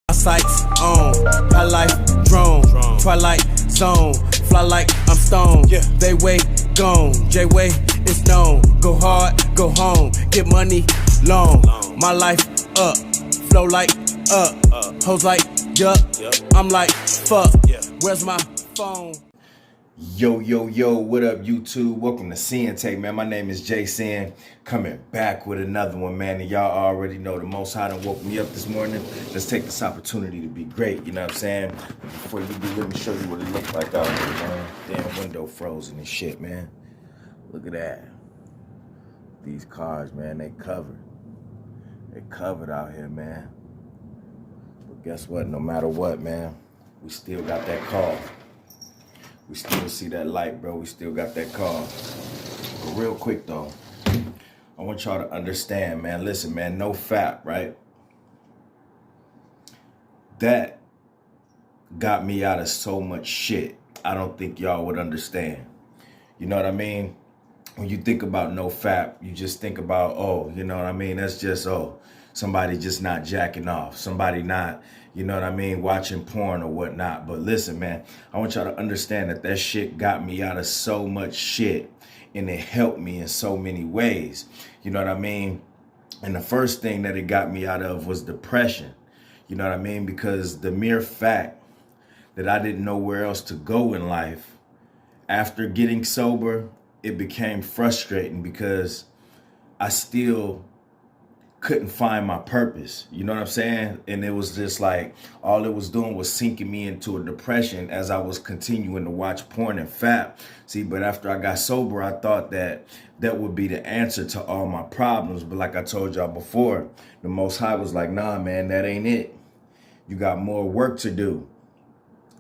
My sights on, high life drone, twilight zone, fly like I'm stoned. They way gone, J-Way is known. Go hard, go home, get money long. My life up, flow like up, hoes like yup. I'm like fuck, where's my phone? Yo, what up, YouTube? Welcome to Sinn-Take, man. My name is Jason, coming back with another one, man. And y'all already know the Most High done woke me up this morning. Let's take this opportunity to be great, you know what I'm saying? But before you do, let me show you what it looks like out here, man. Damn window frozen and shit, man. Look at that. These cars, man, they covered. They covered out here, man. But guess what? No matter what, man, we still got that car. We still see that light, bro. We still got that car. But real quick, though, I want y'all to understand, man. Listen, man, No Fap, right? That got me out of so much shit. I don't think y'all would understand. You know what I mean? When you think about No Fap, you just think about, oh, you know what I mean? That's just, oh, somebody just not jacking off. Somebody not, you know what I mean, watching porn or whatnot. But listen, man, I want y'all to understand that that shit got me out of so much shit. And it helped me in so many ways. You know what I mean? And the first thing that it got me out of was depression. You know what I mean? Because the mere fact that I didn't know where else to go in life, after getting sober, it became frustrating because I still couldn't find my purpose. You know what I'm saying? And it was just like, all it was doing was sinking me into a depression as I was continuing to watch porn and fap. See, but after I got sober, I thought that that would be the answer to all my problems. But like I told y'all before, the Most High was like, nah, man, that ain't it. You got more work to do.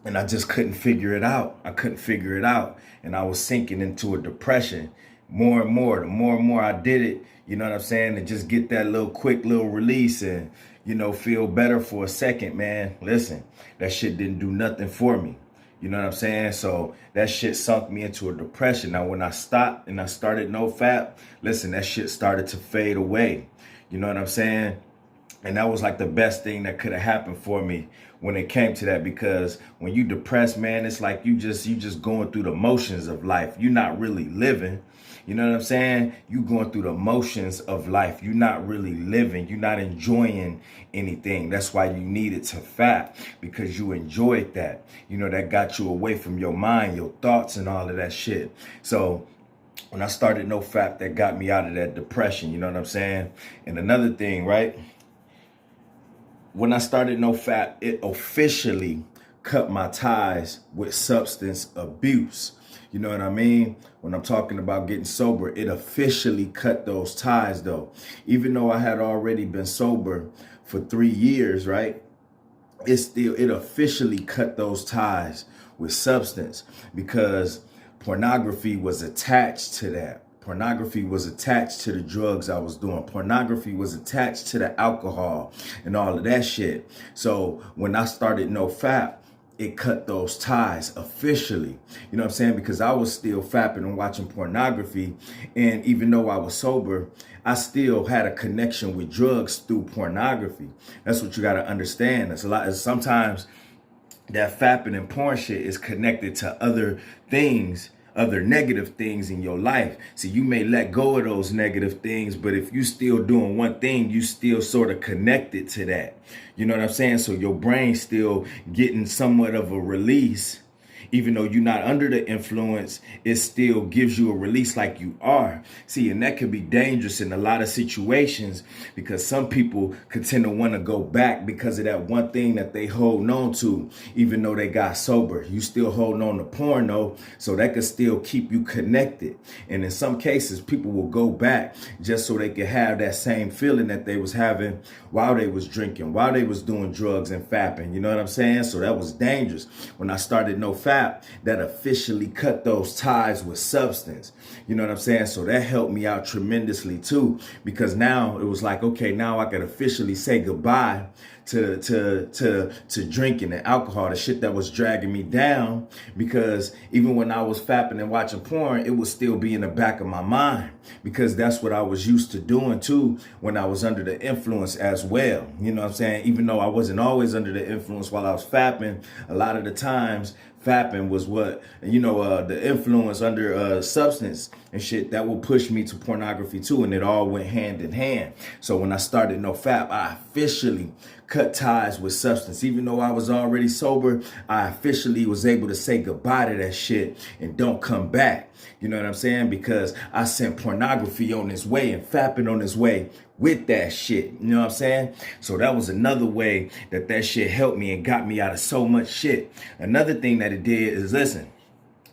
And I just couldn't figure it out. I couldn't figure it out. And I was sinking into a depression more and more. The more and more I did it, you know what I'm saying, to just get that little quick little release and, you know, feel better for a second, man. Listen, that shit didn't do nothing for me. You know what I'm saying? So that shit sunk me into a depression. Now, when I stopped and I started No Fap, listen, that shit started to fade away. You know what I'm saying? And that was like the best thing that could have happened for me when it came to that, because when you depressed, man, it's like you just going through the motions of life. You're not really living. You know what I'm saying? You going through the motions of life. You're not really living. You're not enjoying anything. That's why you needed to fap, because you enjoyed that. You know, that got you away from your mind, your thoughts and all of that shit. So when I started No Fap, that got me out of that depression. You know what I'm saying? And another thing, right? When I started No Fap, it officially cut my ties with substance abuse. You know what I mean? When I'm talking about getting sober, it officially cut those ties, though. Even though I had already been sober for 3 years, right? It officially cut those ties with substance, because pornography was attached to that. Pornography was attached to the drugs I was doing. Pornography was attached to the alcohol and all of that shit. So when I started No Fap, it cut those ties officially. You know what I'm saying? Because I was still fapping and watching pornography. And even though I was sober, I still had a connection with drugs through pornography. That's what you got to understand. That's a lot. Sometimes that fapping and porn shit is connected to other things, other negative things in your life. So you may let go of those negative things, but if you still doing one thing, you still sort of connected to that. You know what I'm saying? So your brain's still getting somewhat of a release. Even though you're not under the influence, it still gives you a release like you are. See, and that could be dangerous in a lot of situations, because some people could tend to want to go back because of that one thing that they hold on to, even though they got sober. You still holding on to porn, though, so that could still keep you connected. And in some cases, people will go back just so they could have that same feeling that they was having while they was drinking, while they was doing drugs and fapping. You know what I'm saying? So that was dangerous. When I started No Fap, that officially cut those ties with substance. You know what I'm saying? So that helped me out tremendously too, because now it was like, okay, now I could officially say goodbye to drinking and alcohol, the shit that was dragging me down. Because even when I was fapping and watching porn, it would still be in the back of my mind, because that's what I was used to doing too when I was under the influence as well. You know what I'm saying? Even though I wasn't always under the influence while I was fapping, a lot of the times fapping was what, the influence under substance and shit that will push me to pornography too. And it all went hand in hand. So when I started No Fap, I officially cut ties with substance. Even though I was already sober, I officially was able to say goodbye to that shit and don't come back. You know what I'm saying? Because I sent pornography on its way and fapping on its way with that shit. You know what I'm saying? So that was another way that shit helped me and got me out of so much shit. Another thing that it did is, listen,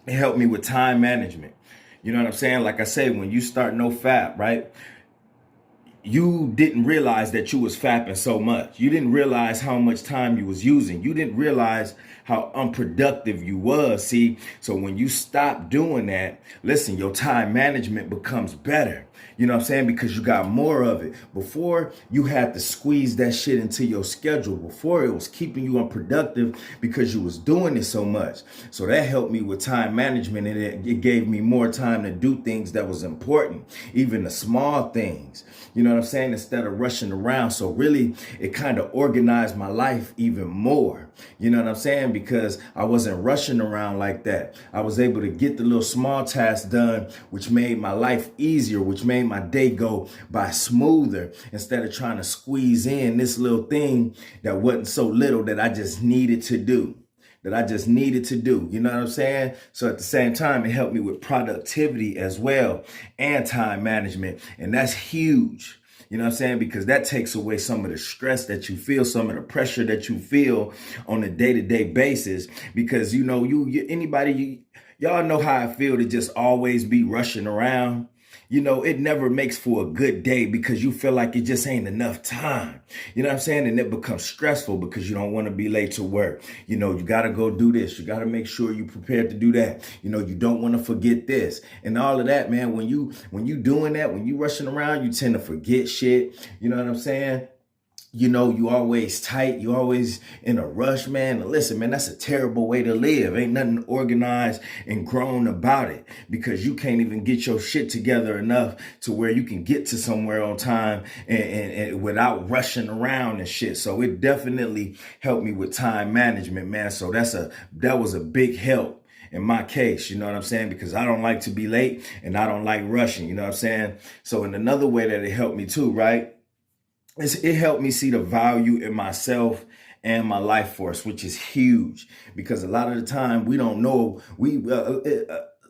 it helped me with time management. You know what I'm saying? Like I said, when you start No Fap, right? You didn't realize that you was fapping so much. You didn't realize how much time you was using. You didn't realize how unproductive you was. See, so when you stop doing that, listen, your time management becomes better. You know what I'm saying? Because you got more of it. Before, you had to squeeze that shit into your schedule. Before, it was keeping you unproductive because you was doing it so much. So that helped me with time management, and it gave me more time to do things that was important, even the small things. You know what I'm saying? Instead of rushing around. So really, it kind of organized my life even more. You know what I'm saying? Because I wasn't rushing around like that. I was able to get the little small tasks done, which made my life easier, which made my day go by smoother, instead of trying to squeeze in this little thing that wasn't so little that I just needed to do. You know what I'm saying? So at the same time, it helped me with productivity as well and time management. And that's huge. You know what I'm saying? Because that takes away some of the stress that you feel, some of the pressure that you feel on a day-to-day basis. Because, y'all know how I feel to just always be rushing around. It never makes for a good day because you feel like it just ain't enough time. You know what I'm saying? And it becomes stressful because you don't want to be late to work. You got to go do this. You got to make sure you're prepared to do that. You don't want to forget this and all of that, man. When you doing that, when you rushing around, you tend to forget shit. You know what I'm saying? You always tight. You always in a rush, man. And listen, man, that's a terrible way to live. Ain't nothing organized and grown about it, because you can't even get your shit together enough to where you can get to somewhere on time and without rushing around and shit. So it definitely helped me with time management, man. So that was a big help in my case, you know what I'm saying? Because I don't like to be late and I don't like rushing, you know what I'm saying? So in another way that it helped me too, right? It helped me see the value in myself and my life force, which is huge, because a lot of the time we don't know.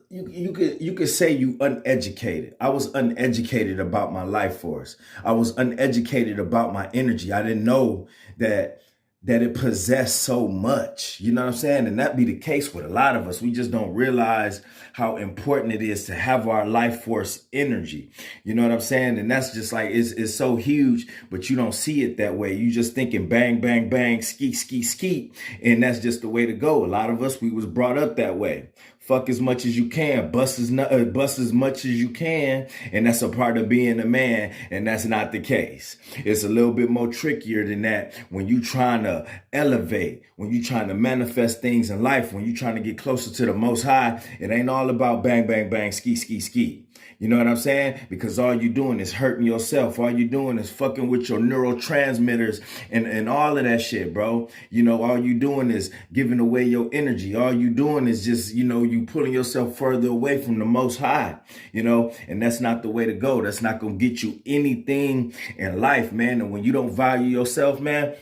You could say you uneducated. I was uneducated about my life force. I was uneducated about my energy. I didn't know that it possessed so much. You know what I'm saying? And that be the case with a lot of us. We just don't realize how important it is to have our life force energy. You know what I'm saying? And that's just like, it's so huge, but you don't see it that way. You just thinking bang, bang, bang, skeet, skeet, skeet. And that's just the way to go. A lot of us, we was brought up that way. Fuck as much as you can, bust as much as you can, and that's a part of being a man, and that's not the case. It's a little bit more trickier than that when you trying to elevate, when you trying to manifest things in life, when you trying to get closer to the Most High. It ain't all about bang, bang, bang, ski, ski, ski. You know what I'm saying? Because all you doing is hurting yourself. All you doing is fucking with your neurotransmitters and all of that shit, bro. All you doing is giving away your energy. All you doing is just, you pulling yourself further away from the Most High, and that's not the way to go. That's not going to get you anything in life, man. And when you don't value yourself, man,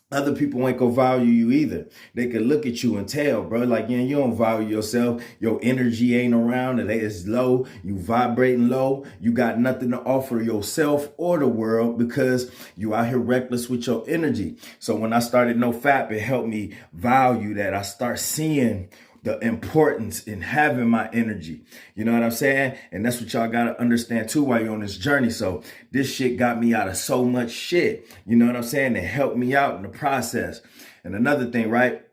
other people ain't gonna value you either. They can look at you and tell, bro, like, yeah, you don't value yourself. Your energy ain't around. It's low. You vibrating low. You got nothing to offer yourself or the world because you out here reckless with your energy. So when I started No Fap, it helped me value that. I start seeing the importance in having my energy. You know what I'm saying? And that's what y'all got to understand too while you're on this journey. So this shit got me out of so much shit. You know what I'm saying? It helped me out in the process. And another thing, right?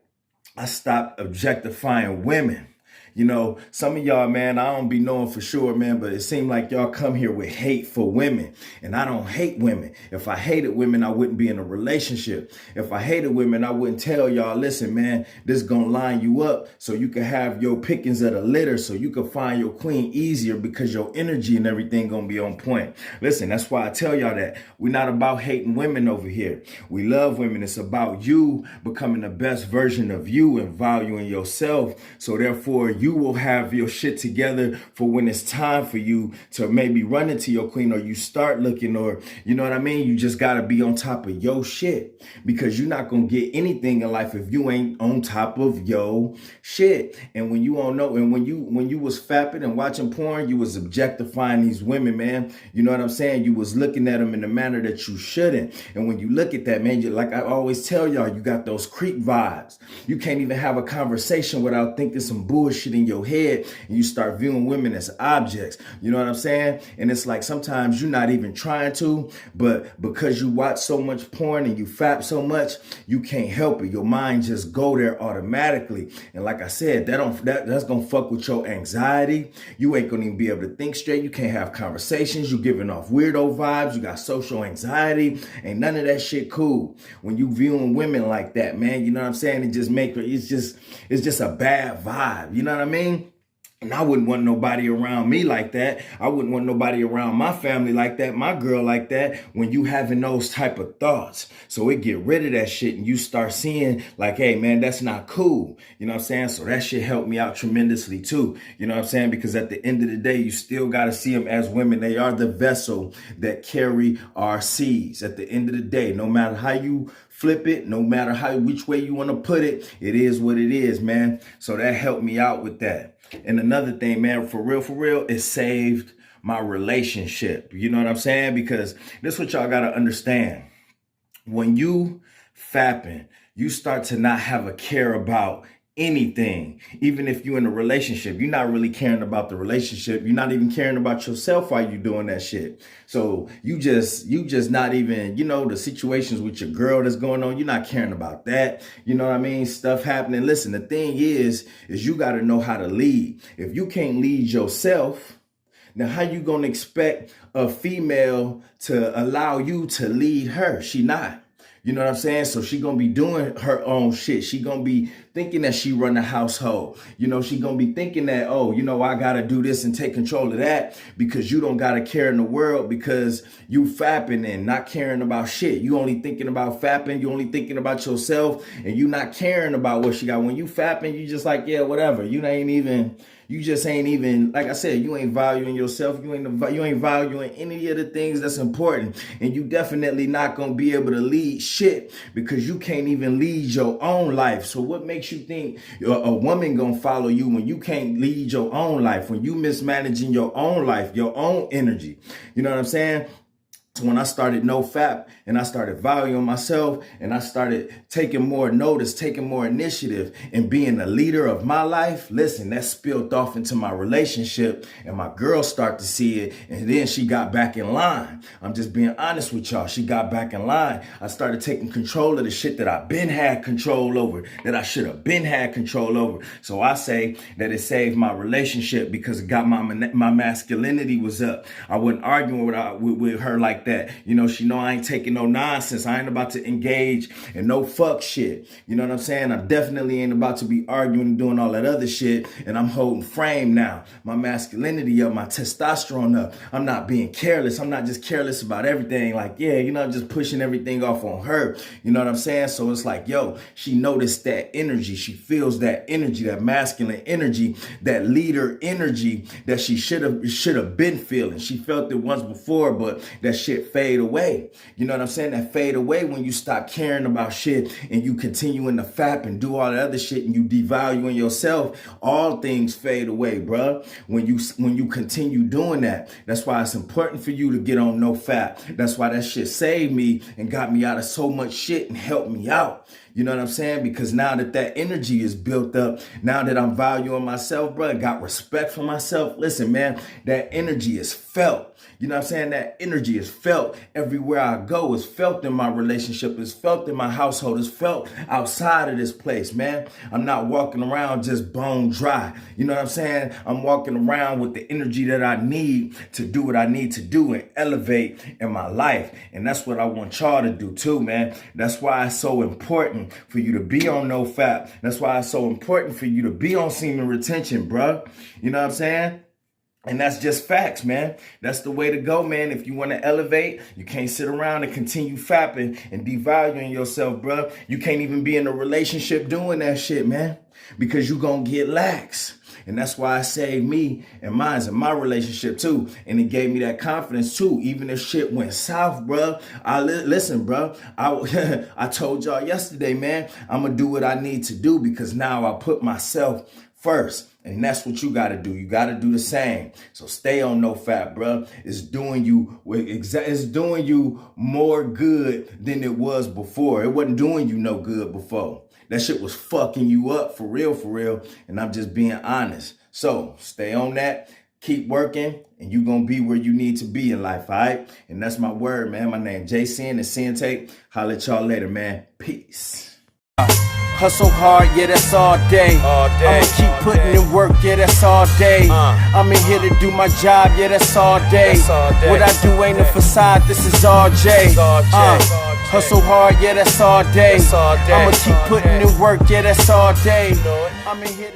I stopped objectifying women. You know, some of y'all, man, I don't be knowing for sure, man, but it seemed like y'all come here with hate for women. And I don't hate women. If I hated women, I wouldn't be in a relationship. If I hated women, I wouldn't tell y'all, listen, man, this gonna line you up so you can have your pickings of the litter, so you can find your queen easier, because your energy and everything gonna be on point. Listen, that's why I tell y'all that we're not about hating women over here. We love women. It's about you becoming the best version of you and valuing yourself. So therefore, you will have your shit together for when it's time for you to maybe run into your queen, or you start looking, or you know what I mean? You just got to be on top of your shit, because you're not going to get anything in life if you ain't on top of your shit. And when you don't know, and when you was fapping and watching porn, you was objectifying these women, man. You know what I'm saying? You was looking at them in a manner that you shouldn't. And when you look at that, man, like I always tell y'all, you got those creep vibes. You can't even have a conversation without thinking some bullshit in your head, and you start viewing women as objects. You know what I'm saying? And it's like sometimes you're not even trying to, but because you watch so much porn and you fap so much, you can't help it. Your mind just go there automatically. And like I said, that's gonna fuck with your anxiety. You ain't gonna even be able to think straight. You can't have conversations. You giving off weirdo vibes. You got social anxiety. Ain't none of that shit cool. When you viewing women like that, man, you know what I'm saying? It's just a bad vibe. You know what I mean? And I wouldn't want nobody around me like that. I wouldn't want nobody around my family like that, my girl like that, when you having those type of thoughts. So it get rid of that shit, and you start seeing like, hey, man, that's not cool. You know what I'm saying? So that shit helped me out tremendously too. You know what I'm saying? Because at the end of the day, you still got to see them as women. They are the vessel that carry our seeds. At the end of the day, no matter how you flip it, no matter which way you want to put it, it is what it is, man. So that helped me out with that. And another thing, man, for real, it saved my relationship. You know what I'm saying? Because this is what y'all got to understand. When you fapping, you start to not have a care about anything. Even if you're in a relationship, you're not really caring about the relationship. You're not even caring about yourself while you're doing that shit. So you just not even, you know, the situations with your girl that's going on, you're not caring about that. You know what I mean? Stuff happening. Listen, the thing is you got to know how to lead. If you can't lead yourself, now how you going to expect a female to allow you to lead her? She not. You know what I'm saying? So she gonna be doing her own shit. She gonna be thinking that she run the household. You know, she gonna be thinking that, oh, you know, I gotta do this and take control of that, because you don't gotta care in the world, because you fapping and not caring about shit. You only thinking about fapping. You only thinking about yourself, and you not caring about what she got. When you fapping, you just like, yeah, whatever. You just ain't even, like I said, you ain't valuing yourself. You ain't valuing any of the things that's important. And you definitely not going to be able to lead shit, because you can't even lead your own life. So what makes you think a woman going to follow you when you can't lead your own life, when you mismanaging your own life, your own energy? You know what I'm saying? So when I started No Fap and I started valuing myself and I started taking more notice, taking more initiative and being a leader of my life, listen, that spilled off into my relationship, and my girl started to see it, and then she got back in line. I'm just being honest with y'all. She got back in line. I started taking control of the shit that I've been had control over, that I should have been had control over. So I say that it saved my relationship, because it got my masculinity was up. I wasn't arguing with her like that. You know, she know I ain't taking no nonsense. I ain't about to engage in no fuck shit. You know what I'm saying? I definitely ain't about to be arguing and doing all that other shit. And I'm holding frame now. My masculinity up, my testosterone up. I'm not being careless. I'm not just careless about everything. Like, yeah, you know, just pushing everything off on her. You know what I'm saying? So it's like, yo, she noticed that energy. She feels that energy, that masculine energy, that leader energy that she should have been feeling. She felt it once before, but that shit fade away. You know what I'm saying? That fade away when you stop caring about shit and you continuing to fap and do all the other shit, and you devaluing yourself. All things fade away, bruh. When you continue doing that. That's why it's important for you to get on No Fap. That's why that shit saved me and got me out of so much shit and helped me out. You know what I'm saying? Because now that energy is built up, now that I'm valuing myself, bro, got respect for myself. Listen, man, that energy is felt. You know what I'm saying? That energy is felt everywhere I go. It's felt in my relationship. It's felt in my household. It's felt outside of this place, man. I'm not walking around just bone dry. You know what I'm saying? I'm walking around with the energy that I need to do what I need to do and elevate in my life. And that's what I want y'all to do too, man. That's why it's so important for you to be on No Fap. That's why it's so important for you to be on semen retention, bruh. You know what I'm saying? And that's just facts, man. That's the way to go, man. If you want to elevate, you can't sit around and continue fapping and devaluing yourself, bro. You can't even be in a relationship doing that shit, man, because you gonna get lax. And that's why I saved me and mine's in my relationship too. And it gave me that confidence too. Even if shit went south, bro. Listen, bro. I told y'all yesterday, man, I'm gonna do what I need to do because now I put myself first. And that's what you got to do. You got to do the same. So stay on No Fap, bro. It's doing you more good than it was before. It wasn't doing you no good before. That shit was fucking you up for real. And I'm just being honest. So stay on that. Keep working, and you're going to be where you need to be in life, all right? And that's my word, man. My name is Sinn and Sinn-Take. Holla at y'all later, man. Peace. Hustle hard, yeah, that's all day. I'ma keep putting in work, yeah, that's all day. I'm in here to do my job, yeah, that's all day. What I do ain't a facade, this is all J. Hustle hard, yeah, that's all day. I'ma keep putting in work, yeah, that's all day. I'm in here to